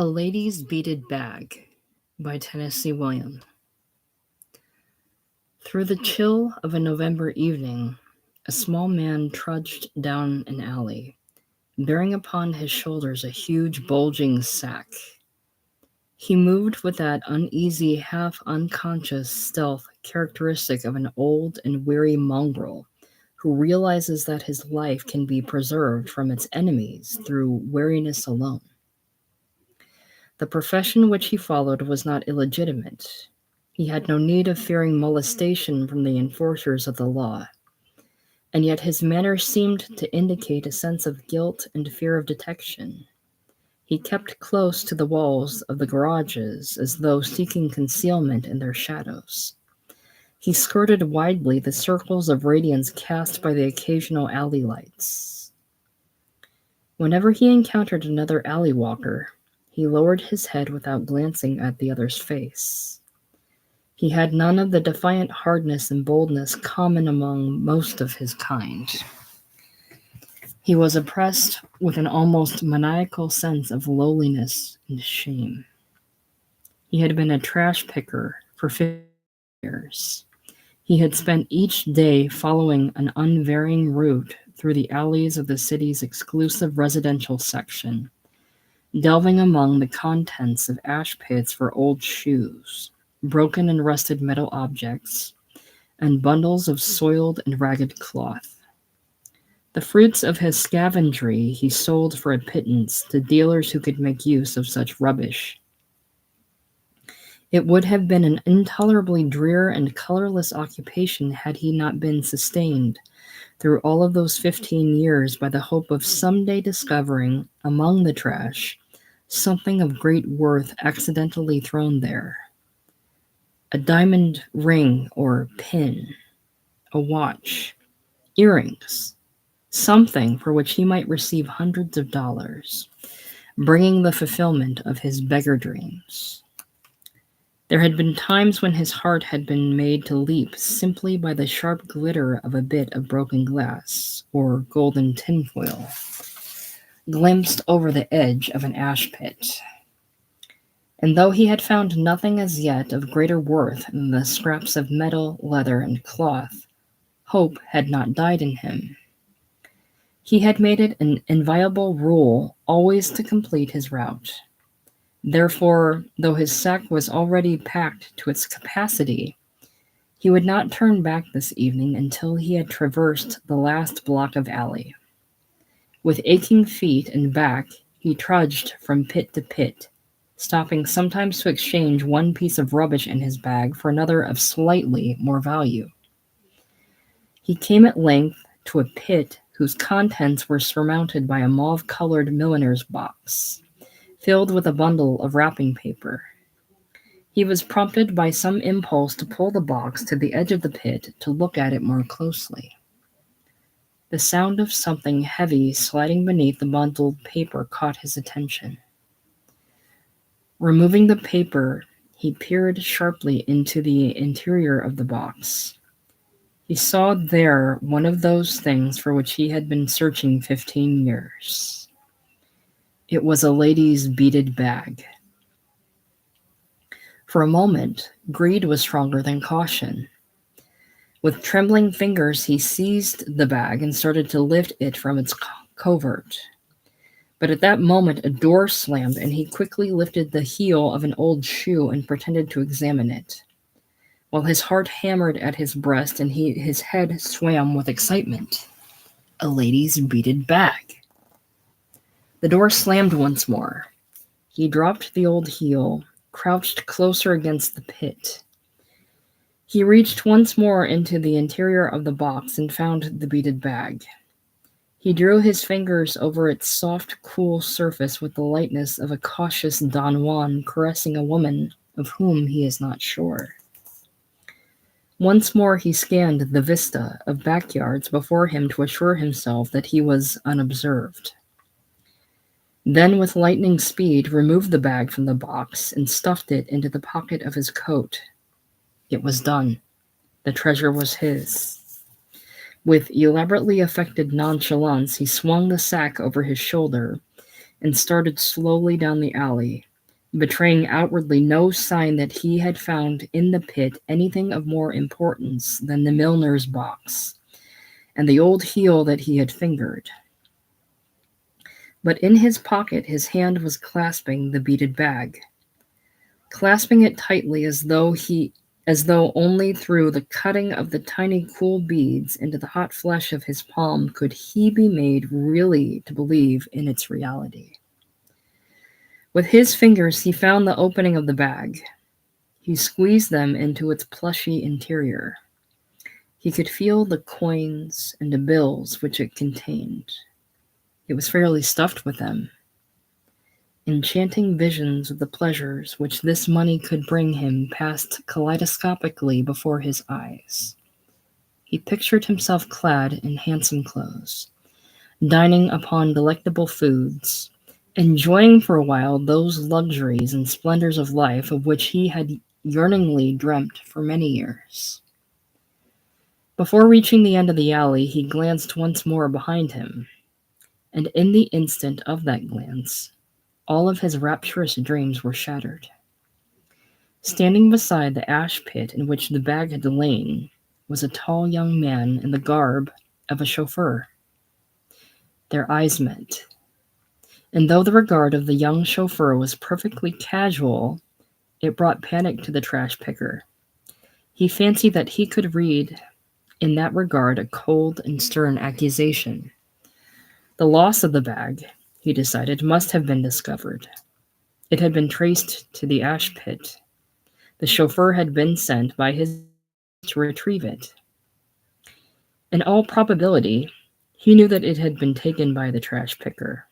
A Lady's Beaded Bag by Tennessee William. Through the chill of a November evening, a small man trudged down an alley, bearing upon his shoulders a huge bulging sack. He moved with that uneasy, half-unconscious stealth characteristic of an old and weary mongrel who realizes that his life can be preserved from its enemies through weariness alone. The profession which he followed was not illegitimate. He had no need of fearing molestation from the enforcers of the law, and yet his manner seemed to indicate a sense of guilt and fear of detection. He kept close to the walls of the garages as though seeking concealment in their shadows. He skirted widely the circles of radiance cast by the occasional alley lights. Whenever he encountered another alley walker, he lowered his head without glancing at the other's face. He had none of the defiant hardness and boldness common among most of his kind. He was oppressed with an almost maniacal sense of lowliness and shame. He had been a trash picker for 50 years. He had spent each day following an unvarying route through the alleys of the city's exclusive residential section, delving among the contents of ash pits for old shoes, broken and rusted metal objects, and bundles of soiled and ragged cloth. The fruits of his scavengery he sold for a pittance to dealers who could make use of such rubbish. It would have been an intolerably drear and colorless occupation had he not been sustained through all of those 15 years by the hope of someday discovering, among the trash, something of great worth accidentally thrown there. A diamond ring or pin, a watch, earrings, something for which he might receive hundreds of dollars, bringing the fulfillment of his beggar dreams. There had been times when his heart had been made to leap simply by the sharp glitter of a bit of broken glass or golden tinfoil, glimpsed over the edge of an ash pit. And though he had found nothing as yet of greater worth than the scraps of metal, leather, and cloth, hope had not died in him. He had made it an inviolable rule always to complete his route. Therefore, though his sack was already packed to its capacity, he would not turn back this evening until he had traversed the last block of alley. With aching feet and back, he trudged from pit to pit, stopping sometimes to exchange one piece of rubbish in his bag for another of slightly more value. He came at length to a pit whose contents were surmounted by a mauve-colored milliner's box, filled with a bundle of wrapping paper. He was prompted by some impulse to pull the box to the edge of the pit to look at it more closely. The sound of something heavy sliding beneath the bundled paper caught his attention. Removing the paper, he peered sharply into the interior of the box. He saw there one of those things for which he had been searching 15 years. It was a lady's beaded bag. For a moment, greed was stronger than caution. With trembling fingers, he seized the bag and started to lift it from its covert. But at that moment, a door slammed, and he quickly lifted the heel of an old shoe and pretended to examine it, while his heart hammered at his breast and his head swam with excitement. A lady's beaded bag. The door slammed once more. He dropped the old heel, crouched closer against the pit. He reached once more into the interior of the box and found the beaded bag. He drew his fingers over its soft, cool surface with the lightness of a cautious Don Juan caressing a woman of whom he is not sure. Once more he scanned the vista of backyards before him to assure himself that he was unobserved. Then, with lightning speed, removed the bag from the box and stuffed it into the pocket of his coat. It was done. The treasure was his. With elaborately affected nonchalance, he swung the sack over his shoulder and started slowly down the alley, betraying outwardly no sign that he had found in the pit anything of more importance than the milliner's box and the old heel that he had fingered. But in his pocket his hand was clasping the beaded bag, clasping it tightly as though only through the cutting of the tiny cool beads into the hot flesh of his palm could he be made really to believe in its reality. With his fingers he found the opening of the bag. He squeezed them into its plushy interior. He could feel the coins and the bills which it contained. It was fairly stuffed with them. Enchanting visions of the pleasures which this money could bring him passed kaleidoscopically before his eyes. He pictured himself clad in handsome clothes, dining upon delectable foods, enjoying for a while those luxuries and splendors of life of which he had yearningly dreamt for many years. Before reaching the end of the alley, he glanced once more behind him, and in the instant of that glance, all of his rapturous dreams were shattered. Standing beside the ash pit in which the bag had lain was a tall young man in the garb of a chauffeur. Their eyes met, and though the regard of the young chauffeur was perfectly casual, it brought panic to the trash picker. He fancied that he could read in that regard a cold and stern accusation. The loss of the bag, he decided, must have been discovered. It had been traced to the ash pit. The chauffeur had been sent by his to retrieve it. In all probability, he knew that it had been taken by the trash picker.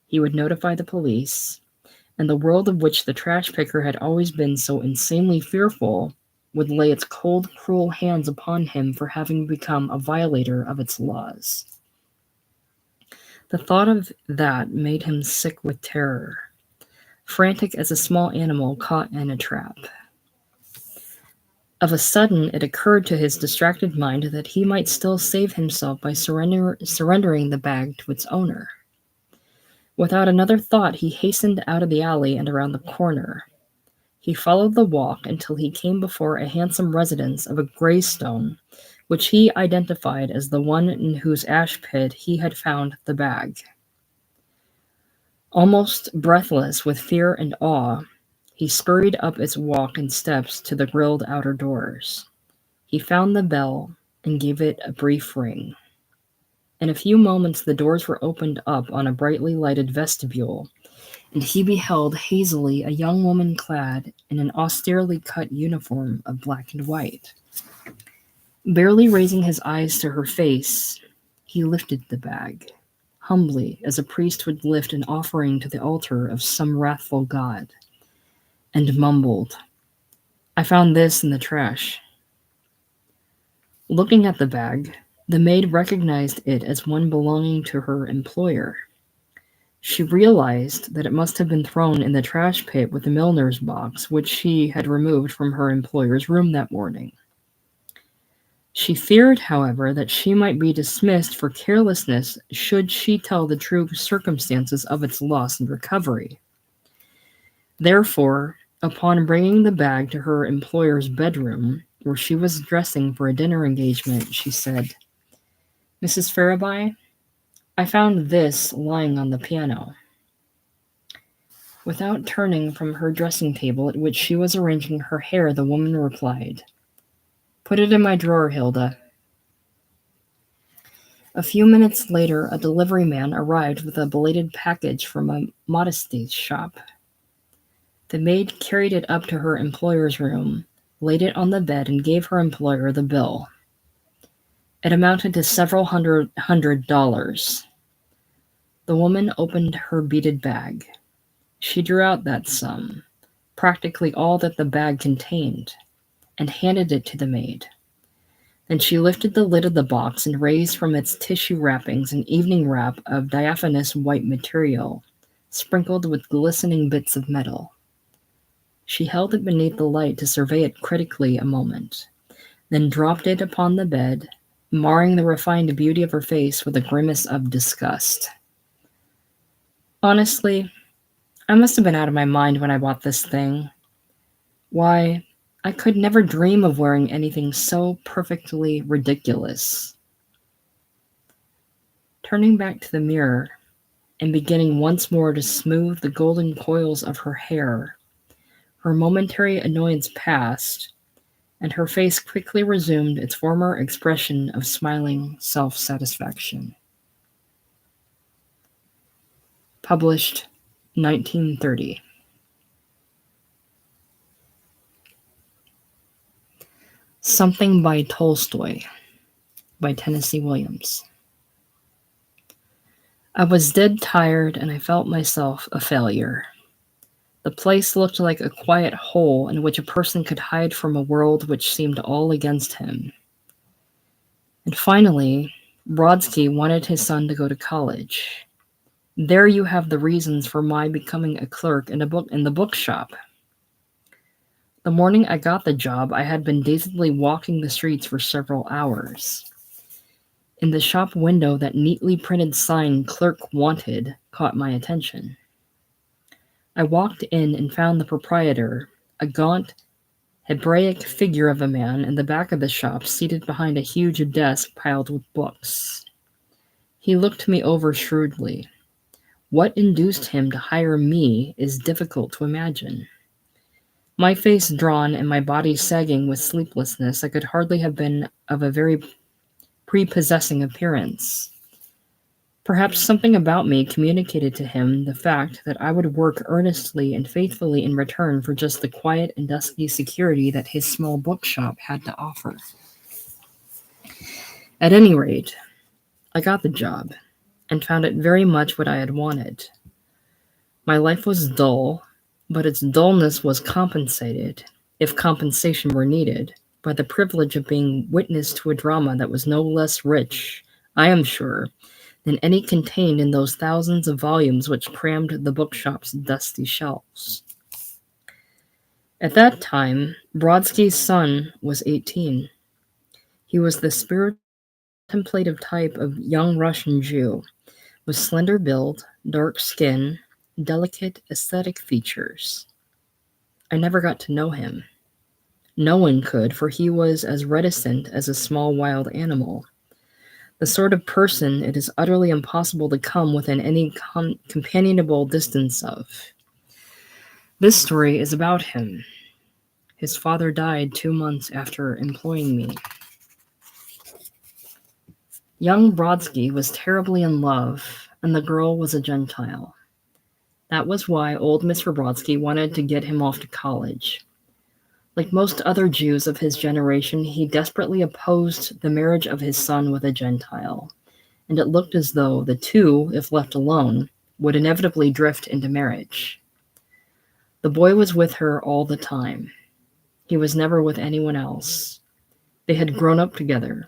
He would notify the police, and the world of which the trash picker had always been so insanely fearful would lay its cold, cruel hands upon him for having become a violator of its laws. The thought of that made him sick with terror, frantic as a small animal caught in a trap. Of a sudden, it occurred to his distracted mind that he might still save himself by surrendering the bag to its owner. Without another thought, he hastened out of the alley and around the corner. He followed the walk until he came before a handsome residence of a gray stone, which he identified as the one in whose ash pit he had found the bag. Almost breathless with fear and awe, he scurried up its walk and steps to the grilled outer doors. He found the bell and gave it a brief ring. In a few moments the doors were opened up on a brightly lighted vestibule, and he beheld hazily a young woman clad in an austerely cut uniform of black and white. Barely raising his eyes to her face, he lifted the bag, humbly as a priest would lift an offering to the altar of some wrathful god, and mumbled, "I found this in the trash." Looking at the bag, the maid recognized it as one belonging to her employer. She realized that it must have been thrown in the trash pit with the milliner's box, which she had removed from her employer's room that morning. She feared, however, that she might be dismissed for carelessness should she tell the true circumstances of its loss and recovery. Therefore, upon bringing the bag to her employer's bedroom, where she was dressing for a dinner engagement, she said, "Mrs. Farabee, I found this lying on the piano." Without turning from her dressing table at which she was arranging her hair, the woman replied, "Put it in my drawer, Hilda." A few minutes later, a delivery man arrived with a belated package from a modesty shop. The maid carried it up to her employer's room, laid it on the bed, and gave her employer the bill. It amounted to several hundred dollars. The woman opened her beaded bag. She drew out that sum, practically all that the bag contained, and handed it to the maid. Then she lifted the lid of the box and raised from its tissue wrappings an evening wrap of diaphanous white material, sprinkled with glistening bits of metal. She held it beneath the light to survey it critically a moment, then dropped it upon the bed, marring the refined beauty of her face with a grimace of disgust. "Honestly, I must have been out of my mind when I bought this thing. Why, I could never dream of wearing anything so perfectly ridiculous. Turning back to the mirror and beginning once more to smooth the golden coils of her hair, her momentary annoyance passed, and her face quickly resumed its former expression of smiling self-satisfaction. Published 1930. Something by Tolstoi by Tennessee Williams. I was dead tired and I felt myself a failure. The place looked like a quiet hole in which a person could hide from a world which seemed all against him. And finally, Brodsky wanted his son to go to college. There you have the reasons for my becoming a clerk in the bookshop. The morning I got the job, I had been dazedly walking the streets for several hours. In the shop window, that neatly printed sign, "Clerk Wanted," caught my attention. I walked in and found the proprietor, a gaunt, Hebraic figure of a man, in the back of the shop, seated behind a huge desk piled with books. He looked me over shrewdly. What induced him to hire me is difficult to imagine. My face drawn and my body sagging with sleeplessness, I could hardly have been of a very prepossessing appearance. Perhaps something about me communicated to him the fact that I would work earnestly and faithfully in return for just the quiet and dusky security that his small bookshop had to offer. At any rate, I got the job and found it very much what I had wanted. My life was dull, but its dullness was compensated, if compensation were needed, by the privilege of being witness to a drama that was no less rich, I am sure, than any contained in those thousands of volumes which crammed the bookshop's dusty shelves. At that time, Brodsky's son was 18. He was the spiritual contemplative type of young Russian Jew, with slender build, dark skin, delicate aesthetic features. I never got to know him. No one could, for he was as reticent as a small wild animal, the sort of person it is utterly impossible to come within any companionable distance of. This story is about him. His father died 2 months after employing me. Young Brodsky was terribly in love, and the girl was a Gentile. That was why old Mr. Brodsky wanted to get him off to college. Like most other Jews of his generation, he desperately opposed the marriage of his son with a Gentile, and it looked as though the two, if left alone, would inevitably drift into marriage. The boy was with her all the time. He was never with anyone else. They had grown up together,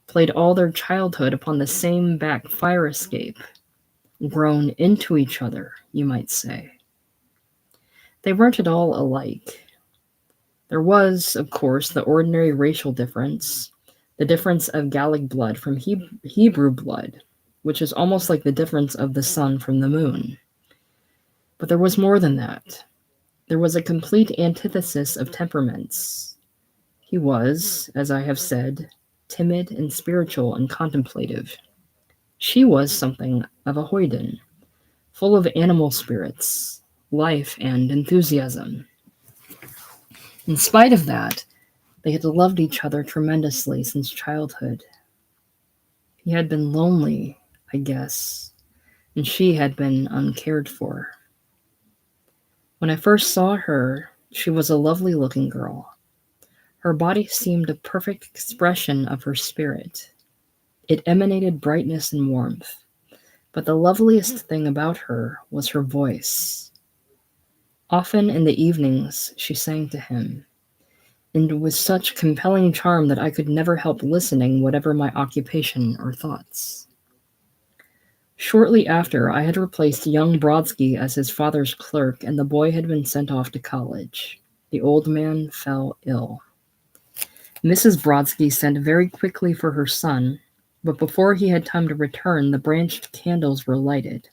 played all their childhood upon the same back fire escape, grown into each other, you might say. They weren't at all alike. There was, of course, the ordinary racial difference, the difference of Gallic blood from Hebrew blood, which is almost like the difference of the sun from the moon. But there was more than that. There was a complete antithesis of temperaments. He was, as I have said, timid and spiritual and contemplative. She was something of a hoyden, full of animal spirits, life, and enthusiasm. In spite of that, they had loved each other tremendously since childhood. He had been lonely, I guess, and she had been uncared for. When I first saw her, she was a lovely-looking girl. Her body seemed a perfect expression of her spirit. It emanated brightness and warmth, but the loveliest thing about her was her voice. Often in the evenings she sang to him, and with such compelling charm that I could never help listening, whatever my occupation or thoughts. Shortly after, I had replaced young Brodsky as his father's clerk, and the boy had been sent off to college. The old man fell ill. Mrs. Brodsky sent very quickly for her son, but before he had time to return, the branched candles were lighted,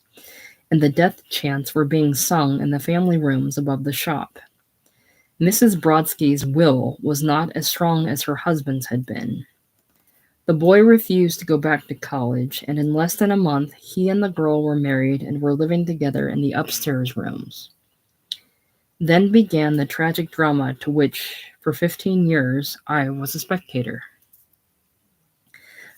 and the death chants were being sung in the family rooms above the shop. Mrs. Brodsky's will was not as strong as her husband's had been. The boy refused to go back to college, and in less than a month, he and the girl were married and were living together in the upstairs rooms. Then began the tragic drama to which, for 15 years, I was a spectator.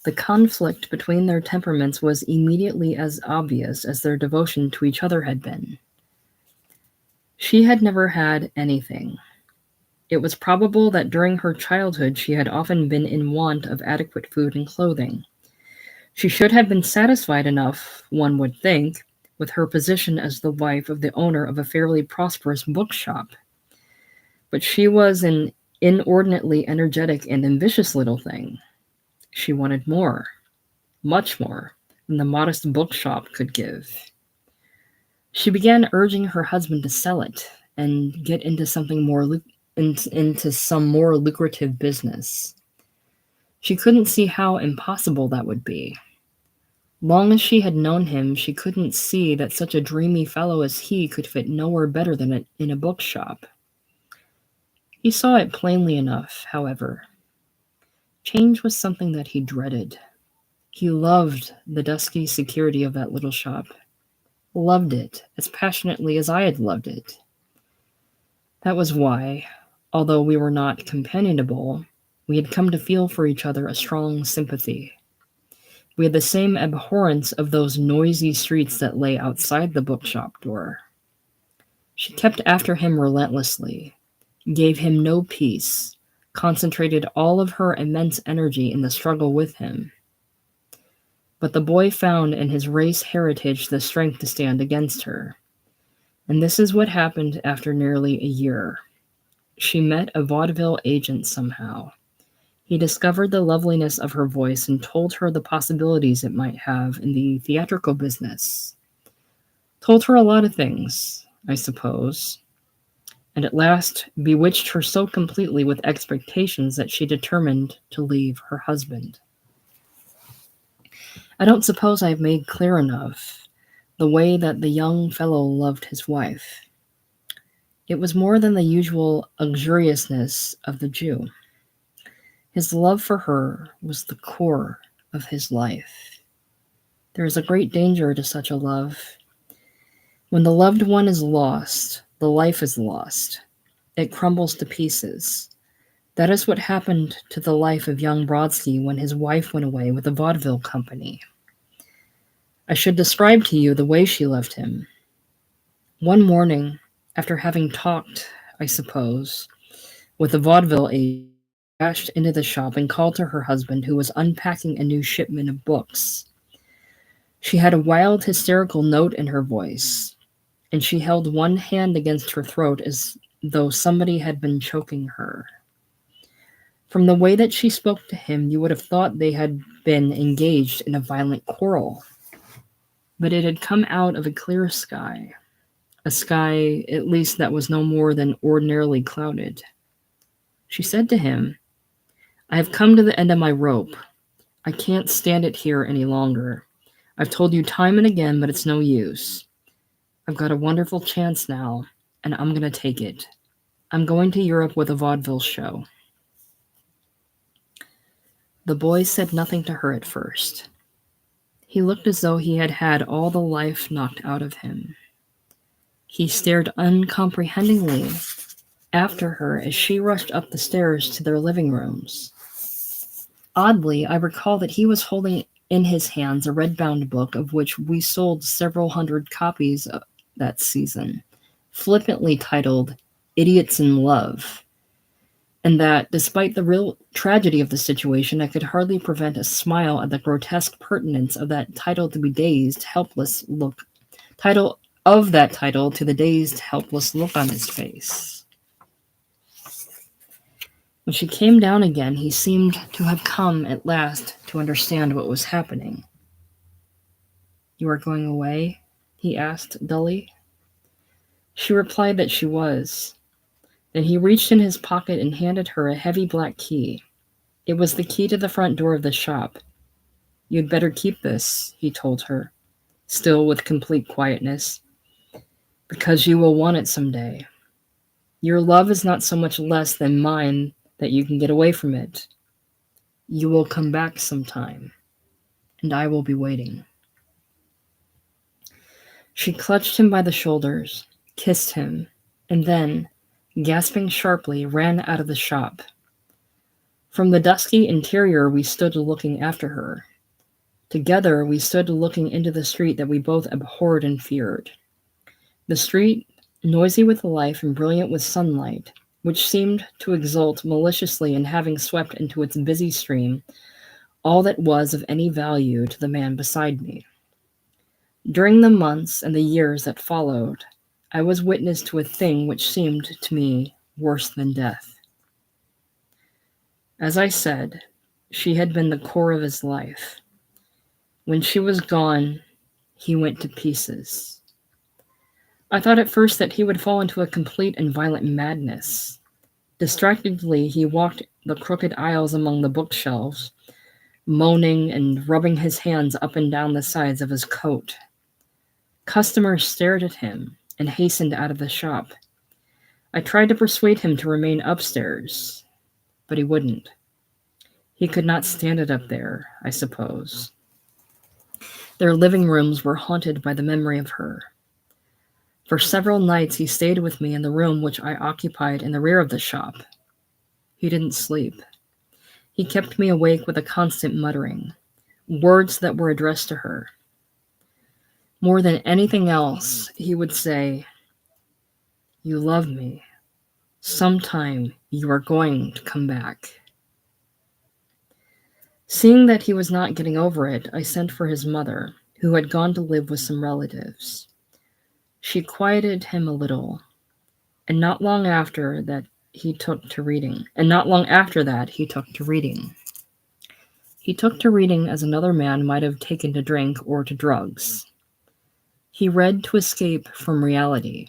The conflict between their temperaments was immediately as obvious as their devotion to each other had been. She had never had anything. It was probable that during her childhood she had often been in want of adequate food and clothing. She should have been satisfied enough, one would think, with her position as the wife of the owner of a fairly prosperous bookshop. But she was an inordinately energetic and ambitious little thing. She wanted more, much more, than the modest bookshop could give. She began urging her husband to sell it and get into something into some more lucrative business. She couldn't see how impossible that would be. Long as she had known him, she couldn't see that such a dreamy fellow as he could fit nowhere better than in a bookshop. He saw it plainly enough, however. Change was something that he dreaded. He loved the dusky security of that little shop. Loved it as passionately as I had loved it. That was why, although we were not companionable, we had come to feel for each other a strong sympathy. We had the same abhorrence of those noisy streets that lay outside the bookshop door. She kept after him relentlessly, gave him no peace, concentrated all of her immense energy in the struggle with him. But the boy found in his race heritage the strength to stand against her. And this is what happened after nearly a year. She met a vaudeville agent somehow. He discovered the loveliness of her voice and told her the possibilities it might have in the theatrical business. Told her a lot of things, I suppose, and at last bewitched her so completely with expectations that she determined to leave her husband. I don't suppose I've made clear enough the way that the young fellow loved his wife. It was more than the usual uxoriousness of the Jew. His love for her was the core of his life. There is a great danger to such a love. When the loved one is lost, the life is lost. It crumbles to pieces. That is what happened to the life of young Brodsky when his wife went away with the vaudeville company. I should describe to you the way she left him. One morning, after having talked, I suppose, with the vaudeville agent, she dashed into the shop and called to her husband, who was unpacking a new shipment of books. She had a wild, hysterical note in her voice, and she held one hand against her throat as though somebody had been choking her. From the way that she spoke to him, you would have thought they had been engaged in a violent quarrel. But it had come out of a clear sky, a sky at least that was no more than ordinarily clouded. She said to him, "I have come to the end of my rope. I can't stand it here any longer. I've told you time and again, but it's no use. I've got a wonderful chance now, and I'm going to take it. I'm going to Europe with a vaudeville show." The boy said nothing to her at first. He looked as though he had had all the life knocked out of him. He stared uncomprehendingly after her as she rushed up the stairs to their living rooms. Oddly, I recall that he was holding in his hands a red-bound book of which we sold several hundred copies that season, flippantly titled Idiots in Love, and that, despite the real tragedy of the situation, I could hardly prevent a smile at the grotesque pertinence of that title to the dazed, helpless look on his face. When she came down again, he seemed to have come at last to understand what was happening. "You are going away?" he asked dully. She replied that she was. Then he reached in his pocket and handed her a heavy black key. It was the key to the front door of the shop. "You'd better keep this," he told her. still with complete quietness, because you will want it someday. Your love is not so much less than mine that you can get away from it. You will come back sometime, and I will be waiting. She clutched him by the shoulders, kissed him, and then, gasping sharply, ran out of the shop. From the dusky interior, we stood looking after her. Together, we stood looking into the street that we both abhorred and feared. The street, noisy with life and brilliant with sunlight, which seemed to exult maliciously in having swept into its busy stream all that was of any value to the man beside me. During the months and the years that followed, I was witness to a thing which seemed to me worse than death. As I said, she had been the core of his life. When she was gone, he went to pieces. I thought at first that he would fall into a complete and violent madness. Distractedly, he walked the crooked aisles among the bookshelves, moaning and rubbing his hands up and down the sides of his coat. Customers stared at him and hastened out of the shop. I tried to persuade him to remain upstairs, but he wouldn't. He could not stand it up there, I suppose. Their living rooms were haunted by the memory of her. For several nights he stayed with me in the room which I occupied in the rear of the shop. He didn't sleep. He kept me awake with a constant muttering, words that were addressed to her. More than anything else, he would say, "You love me. Sometime you are going to come back." Seeing that he was not getting over it, I sent for his mother, who had gone to live with some relatives. She quieted him a little, and not long after that he took to reading. He took to reading as another man might have taken to drink or to drugs. He read to escape from reality,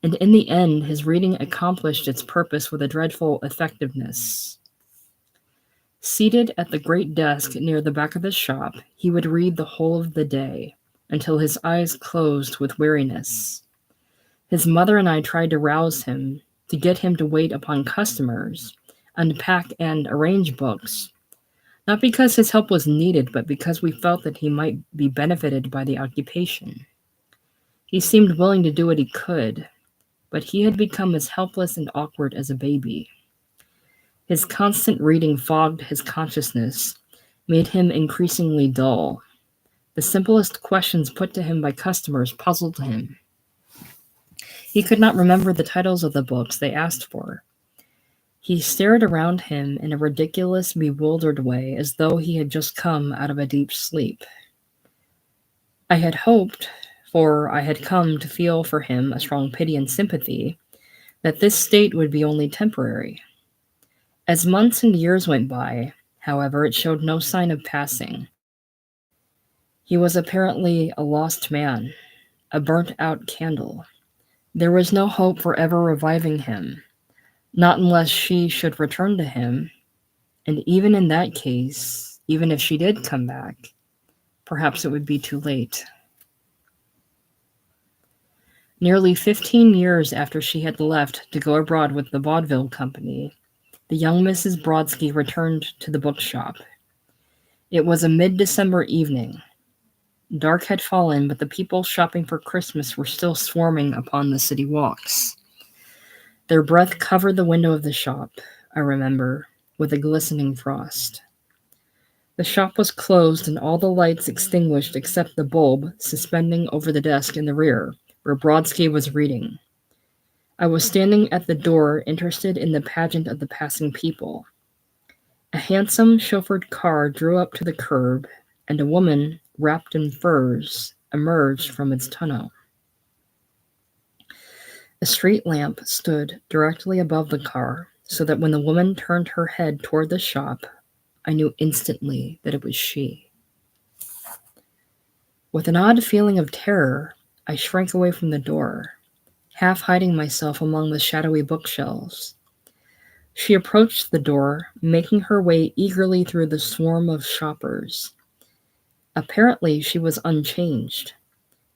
and in the end his reading accomplished its purpose with a dreadful effectiveness. Seated at the great desk near the back of the shop, he would read the whole of the day, until his eyes closed with weariness. His mother and I tried to rouse him, to get him to wait upon customers, unpack and arrange books, not because his help was needed, but because we felt that he might be benefited by the occupation. He seemed willing to do what he could, but he had become as helpless and awkward as a baby. His constant reading fogged his consciousness, made him increasingly dull. The simplest questions put to him by customers puzzled him. He could not remember the titles of the books they asked for. He stared around him in a ridiculous, bewildered way, as though he had just come out of a deep sleep. I had hoped, for I had come to feel for him a strong pity and sympathy, that this state would be only temporary. As months and years went by, however, it showed no sign of passing. He was apparently a lost man, a burnt-out candle. There was no hope for ever reviving him, not unless she should return to him, and even in that case, even if she did come back, perhaps it would be too late. Nearly 15 years after she had left to go abroad with the vaudeville company, the young Mrs. Brodsky returned to the bookshop. It was a mid-December evening. Dark had fallen, but the people shopping for Christmas were still swarming upon the city walks. Their breath covered the window of the shop, I remember, with a glistening frost. The shop was closed and all the lights extinguished except the bulb suspending over the desk in the rear, where Brodsky was reading. I was standing at the door, interested in the pageant of the passing people. A handsome chauffeured car drew up to the curb, and a woman, wrapped in furs, emerged from its tonneau. A street lamp stood directly above the car, so that when the woman turned her head toward the shop, I knew instantly that it was she. With an odd feeling of terror, I shrank away from the door, half hiding myself among the shadowy bookshelves. She approached the door, making her way eagerly through the swarm of shoppers. Apparently, she was unchanged,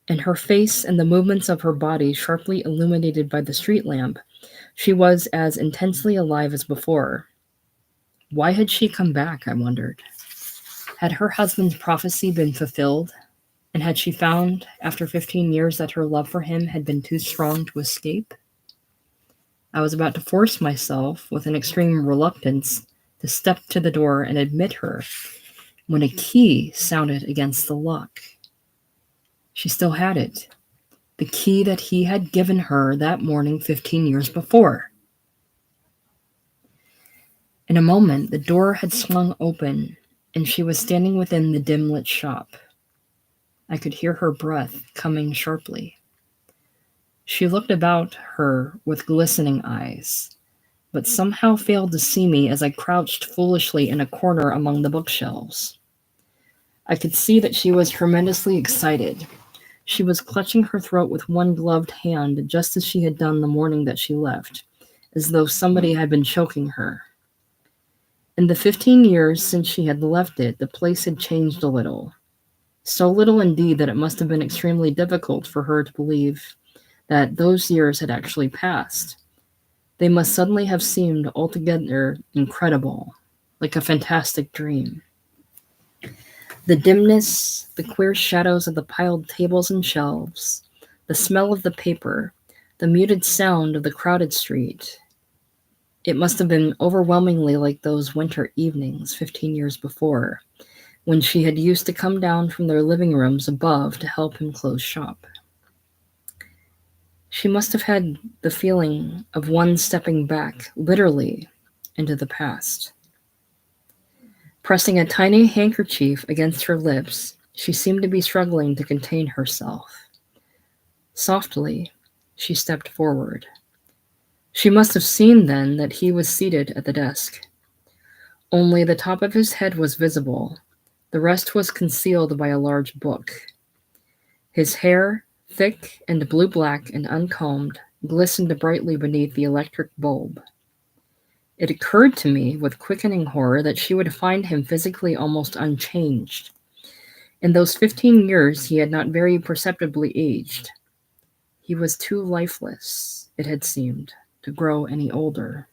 and her face and the movements of her body sharply illuminated by the street lamp, she was as intensely alive as before. Why had she come back, I wondered? Had her husband's prophecy been fulfilled? And had she found, after 15 years, that her love for him had been too strong to escape? I was about to force myself, with an extreme reluctance, to step to the door and admit her, when a key sounded against the lock. She still had it. The key that he had given her that morning 15 years before. In a moment, the door had swung open, and she was standing within the dim-lit shop. I could hear her breath coming sharply. She looked about her with glistening eyes, but somehow failed to see me as I crouched foolishly in a corner among the bookshelves. I could see that she was tremendously excited. She was clutching her throat with one gloved hand, just as she had done the morning that she left, as though somebody had been choking her. In the 15 years since she had left it, the place had changed a little. So little indeed that it must have been extremely difficult for her to believe that those years had actually passed. They must suddenly have seemed altogether incredible, like a fantastic dream. The dimness, the queer shadows of the piled tables and shelves, the smell of the paper, the muted sound of the crowded street. It must have been overwhelmingly like those winter evenings 15 years before, when she had used to come down from their living rooms above to help him close shop. She must have had the feeling of one stepping back, literally, into the past. Pressing a tiny handkerchief against her lips, she seemed to be struggling to contain herself. Softly, she stepped forward. She must have seen then that he was seated at the desk. Only the top of his head was visible. The rest was concealed by a large book. His hair, thick and blue-black and uncombed, glistened brightly beneath the electric bulb. It occurred to me with quickening horror that she would find him physically almost unchanged. In those 15 years he had not very perceptibly aged. He was too lifeless, it had seemed, to grow any older.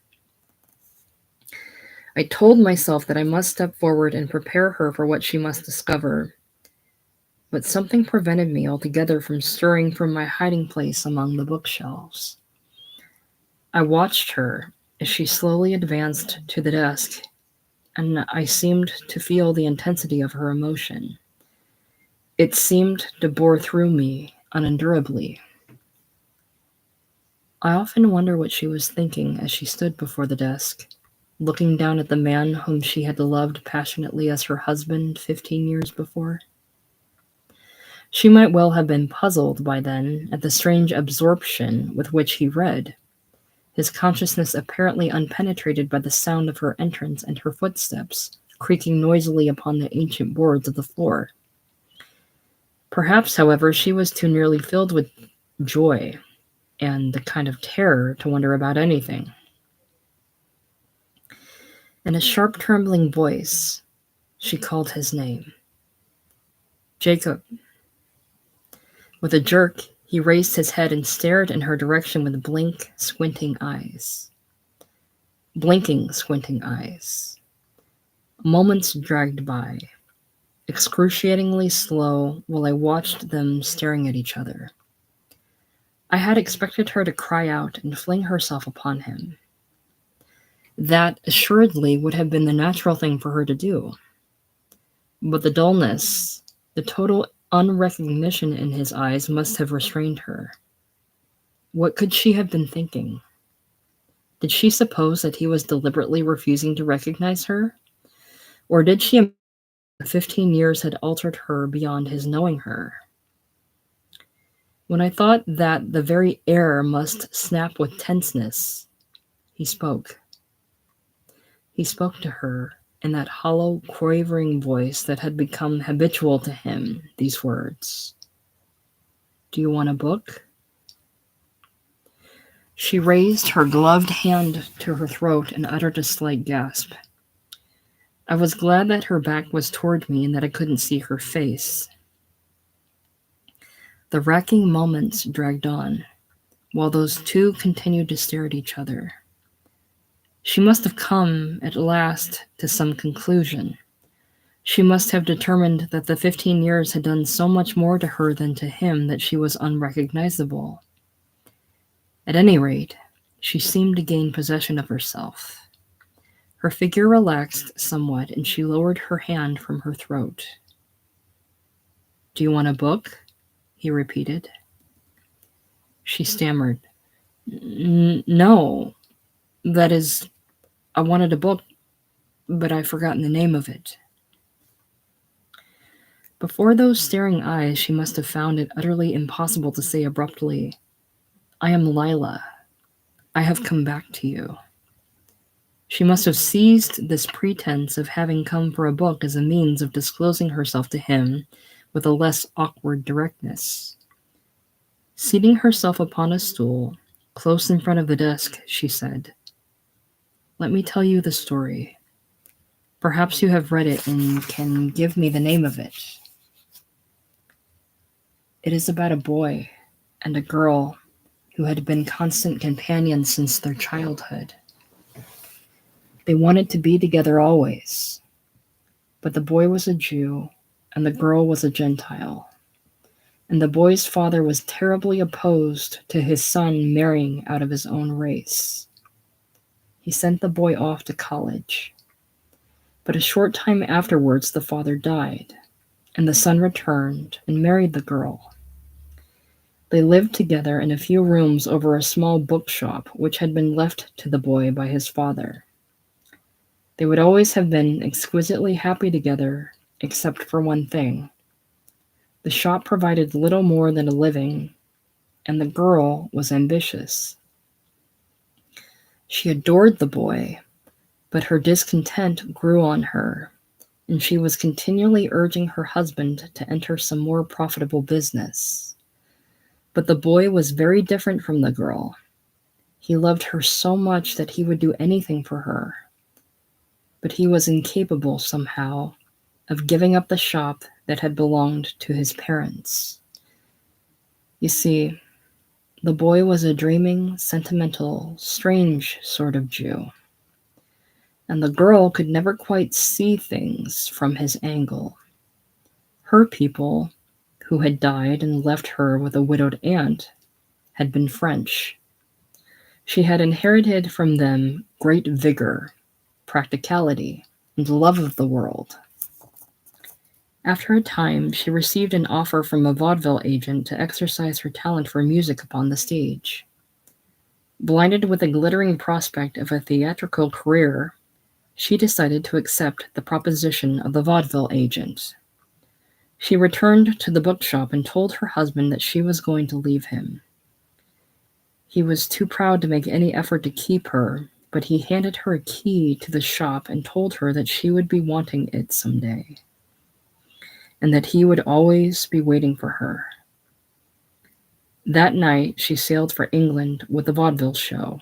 I told myself that I must step forward and prepare her for what she must discover, but something prevented me altogether from stirring from my hiding place among the bookshelves. I watched her as she slowly advanced to the desk, and I seemed to feel the intensity of her emotion. It seemed to bore through me unendurably. I often wonder what she was thinking as she stood before the desk, looking down at the man whom she had loved passionately as her husband 15 years before. She might well have been puzzled by then at the strange absorption with which he read, his consciousness apparently unpenetrated by the sound of her entrance and her footsteps creaking noisily upon the ancient boards of the floor. Perhaps, however, she was too nearly filled with joy and the kind of terror to wonder about anything. In a sharp, trembling voice, she called his name. Jacob. With a jerk, he raised his head and stared in her direction with blinking, squinting eyes. Moments dragged by, excruciatingly slow, while I watched them staring at each other. I had expected her to cry out and fling herself upon him. That assuredly would have been the natural thing for her to do. But the dullness, the total unrecognition in his eyes must have restrained her. What could she have been thinking? Did she suppose that he was deliberately refusing to recognize her? Or did she imagine that 15 years had altered her beyond his knowing her? When I thought that the very air must snap with tenseness, he spoke. He spoke to her in that hollow, quavering voice that had become habitual to him, these words. "Do you want a book?" She raised her gloved hand to her throat and uttered a slight gasp. I was glad that her back was toward me and that I couldn't see her face. The racking moments dragged on, while those two continued to stare at each other. She must have come, at last, to some conclusion. She must have determined that the 15 years had done so much more to her than to him that she was unrecognizable. At any rate, she seemed to gain possession of herself. Her figure relaxed somewhat, and she lowered her hand from her throat. "Do you want a book?" he repeated. She stammered, "No. That is, I wanted a book, but I've forgotten the name of it." Before those staring eyes, she must have found it utterly impossible to say abruptly, "I am Lila. I have come back to you." She must have seized this pretense of having come for a book as a means of disclosing herself to him with a less awkward directness. Seating herself upon a stool, close in front of the desk, she said, "Let me tell you the story. Perhaps you have read it and can give me the name of it. It is about a boy and a girl who had been constant companions since their childhood. They wanted to be together always, but the boy was a Jew and the girl was a Gentile, and the boy's father was terribly opposed to his son marrying out of his own race. He sent the boy off to college, but a short time afterwards the father died, and the son returned and married the girl. They lived together in a few rooms over a small bookshop which had been left to the boy by his father. They would always have been exquisitely happy together, except for one thing. The shop provided little more than a living, and the girl was ambitious. She adored the boy, but her discontent grew on her, and she was continually urging her husband to enter some more profitable business. But the boy was very different from the girl. He loved her so much that he would do anything for her. But he was incapable, somehow, of giving up the shop that had belonged to his parents. You see, the boy was a dreaming, sentimental, strange sort of Jew, and the girl could never quite see things from his angle. Her people, who had died and left her with a widowed aunt, had been French. She had inherited from them great vigor, practicality, and love of the world. After a time, she received an offer from a vaudeville agent to exercise her talent for music upon the stage. Blinded with the glittering prospect of a theatrical career, she decided to accept the proposition of the vaudeville agent. She returned to the bookshop and told her husband that she was going to leave him. He was too proud to make any effort to keep her, but he handed her a key to the shop and told her that she would be wanting it someday, and that he would always be waiting for her. That night, she sailed for England with the vaudeville show.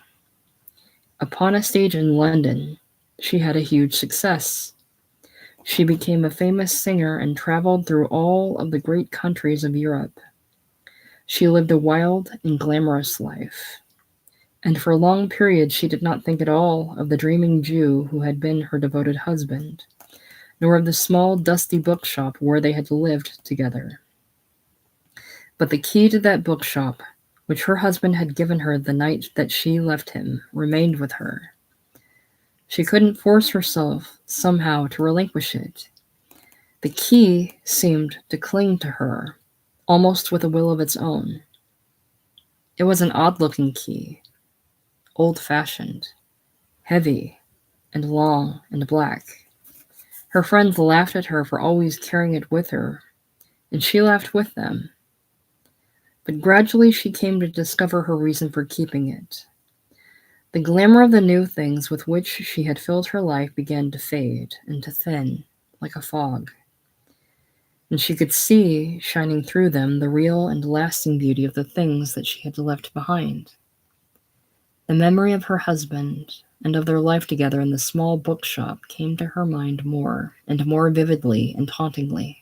Upon a stage in London, she had a huge success. She became a famous singer and traveled through all of the great countries of Europe. She lived a wild and glamorous life, and for long periods she did not think at all of the dreaming Jew who had been her devoted husband, nor of the small, dusty bookshop where they had lived together. But the key to that bookshop, which her husband had given her the night that she left him, remained with her. She couldn't force herself somehow to relinquish it. The key seemed to cling to her, almost with a will of its own. It was an odd-looking key, old-fashioned, heavy, and long and black. Her friends laughed at her for always carrying it with her, and she laughed with them. But gradually she came to discover her reason for keeping it. The glamour of the new things with which she had filled her life began to fade and to thin, like a fog, and she could see, shining through them, the real and lasting beauty of the things that she had left behind. The memory of her husband and of their life together in the small bookshop came to her mind more and more vividly and tauntingly.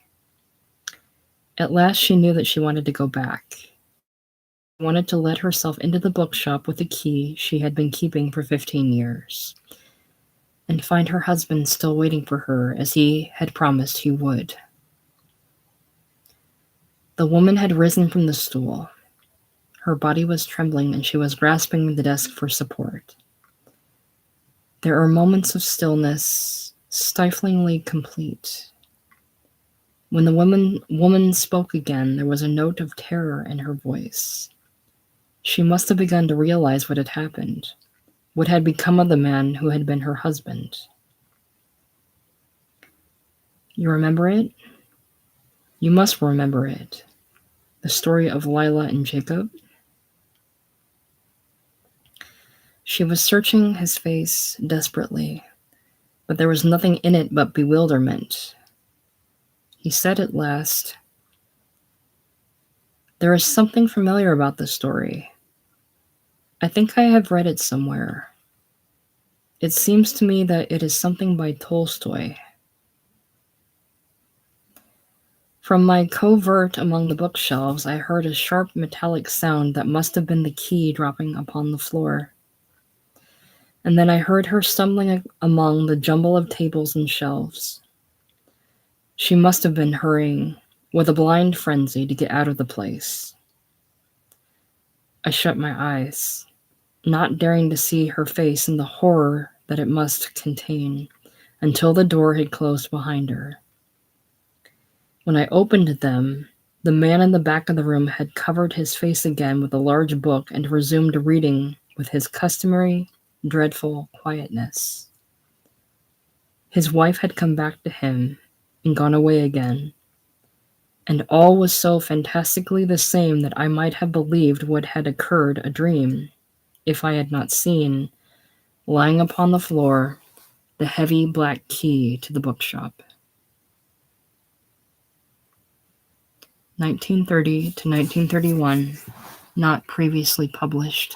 At last she knew that she wanted to go back. She wanted to let herself into the bookshop with the key she had been keeping for 15 years, and find her husband still waiting for her as he had promised he would. The woman had risen from the stool. Her body was trembling and she was grasping the desk for support. There are moments of stillness, stiflingly complete. When the woman spoke again, there was a note of terror in her voice. She must have begun to realize what had happened, what had become of the man who had been her husband. You remember it? You must remember it. The story of Lila and Jacob? She was searching his face desperately, but there was nothing in it but bewilderment. He said at last, "There is something familiar about this story. I think I have read it somewhere. It seems to me that it is something by Tolstoi." From my covert among the bookshelves, I heard a sharp metallic sound that must have been the key dropping upon the floor. And then I heard her stumbling among the jumble of tables and shelves. She must have been hurrying, with a blind frenzy, to get out of the place. I shut my eyes, not daring to see her face and the horror that it must contain, until the door had closed behind her. When I opened them, the man in the back of the room had covered his face again with a large book and resumed reading with his customary dreadful quietness. His wife had come back to him and gone away again, and all was so fantastically the same that I might have believed what had occurred a dream, if I had not seen, lying upon the floor, the heavy black key to the bookshop. 1930 to 1931, not previously published.